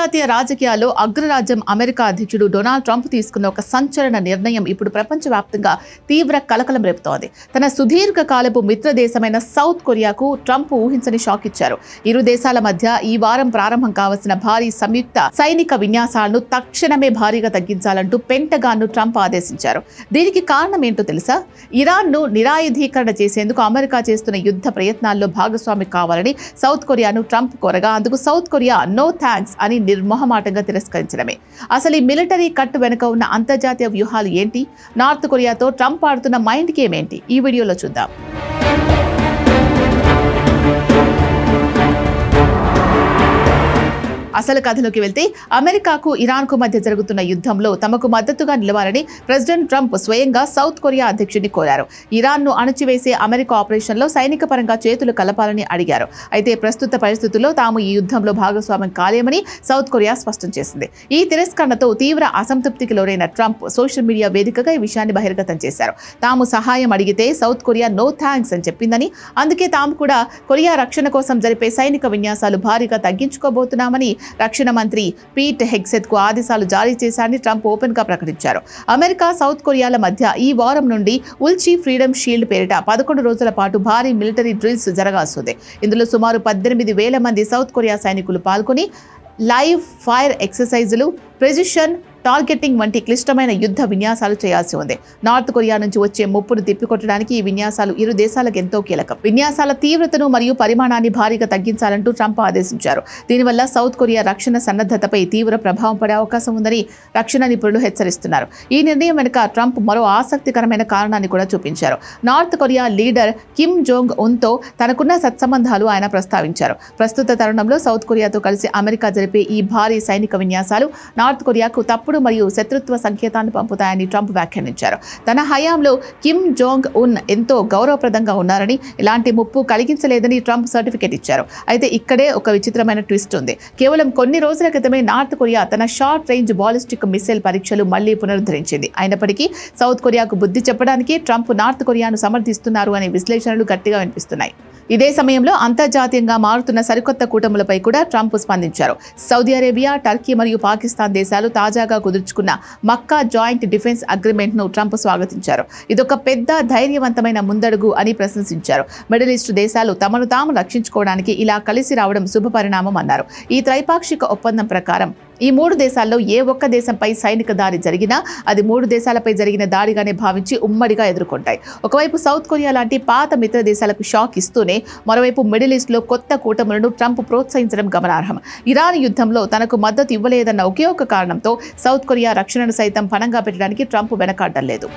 అంతర్జాతీయ రాజకీయాల్లో అగ్రరాజ్యం అమెరికా అధ్యక్షుడు డొనాల్డ్ ట్రంప్ తీసుకున్న ఒక సంచలన నిర్ణయం ఇప్పుడు ప్రపంచవ్యాప్తంగా తీవ్ర కలకలం రేపుతోంది. తన సుదీర్ఘ కాలపు మిత్ర దేశమైన సౌత్ కొరియాకు ట్రంప్ ఊహించని షాక్ ఇచ్చారు. ఇరు దేశాల మధ్య ఈ వారం ప్రారంభం కావాల్సిన భారీ సంయుక్త సైనిక విన్యాసాలను తక్షణమే భారీగా తగ్గించాలంటూ పెంటగాన్ను ట్రంప్ ఆదేశించారు. దీనికి కారణం ఏంటో తెలుసా? ఇరాన్ను నిరాయుధీకరణ చేసేందుకు అమెరికా చేస్తున్న యుద్ధ ప్రయత్నాల్లో భాగస్వామి కావాలని సౌత్ కొరియాను ట్రంప్ కోరగా అందుకు సౌత్ కొరియా నో థ్యాంక్స్ అని నిర్మోహమాటంగా తిరస్కరించడమే. అసలు ఈ మిలిటరీ కట్ వెనుక ఉన్న అంతర్జాతీయ వ్యూహాలు ఏంటి? నార్త్ కొరియాతో ట్రంప్ ఆడుతున్న మైండ్ గేమ్ ఏంటి? ఈ వీడియోలో చూద్దాం. అసలు కథలోకి వెళ్తే అమెరికాకు ఇరాన్కు మధ్య జరుగుతున్న యుద్ధంలో తమకు మద్దతుగా నిలవాలని ప్రెసిడెంట్ ట్రంప్ స్వయంగా సౌత్ కొరియా అధ్యక్షుడిని కోరారు. ఇరాన్ను అణచివేసే అమెరికా ఆపరేషన్లో సైనిక పరంగా చేతులు కలపాలని అడిగారు. అయితే ప్రస్తుత పరిస్థితుల్లో తాము ఈ యుద్ధంలో భాగస్వామ్యం కాలేమని సౌత్ కొరియా స్పష్టం చేసింది. ఈ తిరస్కరణతో తీవ్ర అసంతృప్తికి లోనైన ట్రంప్ సోషల్ మీడియా వేదికగా ఈ విషయాన్ని బహిర్గతం చేశారు. తాము సహాయం అడిగితే సౌత్ కొరియా నో థ్యాంక్స్ అని చెప్పిందని, అందుకే తాము కూడా కొరియా రక్షణ కోసం జరిపే సైనిక విన్యాసాలు భారీగా తగ్గించుకోబోతున్నామని రక్షణ మంత్రి పీట్ హెగ్సెత్ కు ఆదేశాలు జారీ చేశారని ట్రంప్ ఓపెన్ గా ప్రకటించారు. అమెరికా సౌత్ కొరియాల మధ్య ఈ వారం నుండి ఉల్చి ఫ్రీడమ్ షీల్డ్ పేరిట 11 రోజుల పాటు భారీ మిలిటరీ డ్రిల్స్ జరగాల్సింది. ఇందులో సుమారు 18,000 మంది సౌత్ కొరియా సైనికులు పాల్గొని లైవ్ ఫైర్ ఎక్సర్సైజులు, ప్రెసిషన్ టార్గెటింగ్ వంటి క్లిష్టమైన యుద్ధ విన్యాసాలు చేయాల్సి ఉంది. నార్త్ కొరియా నుంచి వచ్చే ముప్పును తిప్పికొట్టడానికి ఈ విన్యాసాలు ఇరు దేశాలకు ఎంతో కీలకం. విన్యాసాల తీవ్రతను మరియు పరిమాణాన్ని భారీగా తగ్గించాలంటూ ట్రంప్ ఆదేశించారు. దీనివల్ల సౌత్ కొరియా రక్షణ సన్నద్ధతపై తీవ్ర ప్రభావం పడే అవకాశం ఉందని రక్షణ నిపుణులు హెచ్చరిస్తున్నారు. ఈ నిర్ణయం వెనుక ట్రంప్ మరో ఆసక్తికరమైన కారణాన్ని కూడా చూపించారు. North Korea leader Kim Jong ఉన్తో తనకున్న సత్సంబంధాలు ఆయన ప్రస్తావించారు. ప్రస్తుత తరుణంలో సౌత్ కొరియాతో కలిసి అమెరికా జరిపే ఈ భారీ సైనిక విన్యాసాలు నార్త్ కొరియాకు తప్పుడు మరియు శత్రుత్వ సంకేతాన్ని పంపుతాయని ట్రంప్ వ్యాఖ్యానించారు. తన హయాంలో కిమ్ జోంగ్ ఉన్ ఎంతో గౌరవప్రదంగా ఉన్నారని, ఇలాంటి ముప్పు కలిగించలేదని ట్రంప్ సర్టిఫికెట్ ఇచ్చారు. అయితే ఇక్కడే ఒక విచిత్రమైన ట్విస్ట్ ఉంది. కేవలం కొన్ని రోజుల క్రితమే నార్త్ కొరియా తన షార్ట్ రేంజ్ బాలిస్టిక్ మిసైల్ పరీక్షలు మళ్లీ పునరుద్ధరించింది. అయినప్పటికీ సౌత్ కొరియాకు బుద్ధి చెప్పడానికి ట్రంప్ నార్త్ కొరియాను సమర్థిస్తున్నారు అనే విశ్లేషణలు గట్టిగా వినిపిస్తున్నాయి. ఇదే సమయంలో అంతర్జాతీయంగా మారుతున్న సరికొత్త కూటములపై కూడా ట్రంప్ స్పందించారు. సౌదీ అరేబియా, టర్కీ మరియు పాకిస్తాన్ దేశాలు తాజాగా కుదుర్చుకున్న మక్కా జాయింట్ డిఫెన్స్ అగ్రిమెంట్ను ట్రంప్ స్వాగతించారు. ఇదొక పెద్ద ధైర్యవంతమైన ముందడుగు అని ప్రశంసించారు. మిడిల్ ఈస్ట్ దేశాలు తమను తాము రక్షించుకోవడానికి ఇలా కలిసి రావడం శుభపరిణామం అన్నారు. ఈ త్రైపాక్షిక ఒప్పందం ప్రకారం ఈ 3 దేశాల్లో ఏ ఒక్క దేశంపై సైనిక దాడి జరిగినా అది 3 దేశాలపై జరిగిన దాడిగానే భావించి ఉమ్మడిగా ఎదుర్కొంటాయి. ఒకవైపు సౌత్ కొరియా లాంటి పాత మిత్ర దేశాలకు షాక్ ఇస్తూనే మరోవైపు మిడిల్ ఈస్ట్లో కొత్త కూటములను ట్రంప్ ప్రోత్సహించడం గమనార్హం. ఇరాన్ యుద్ధంలో తనకు మద్దతు ఇవ్వలేదన్న ఒకే ఒక కారణంతో సౌత్ కొరియా రక్షణను సైతం పణంగా పెట్టడానికి ట్రంప్ వెనకాడడం లేదు.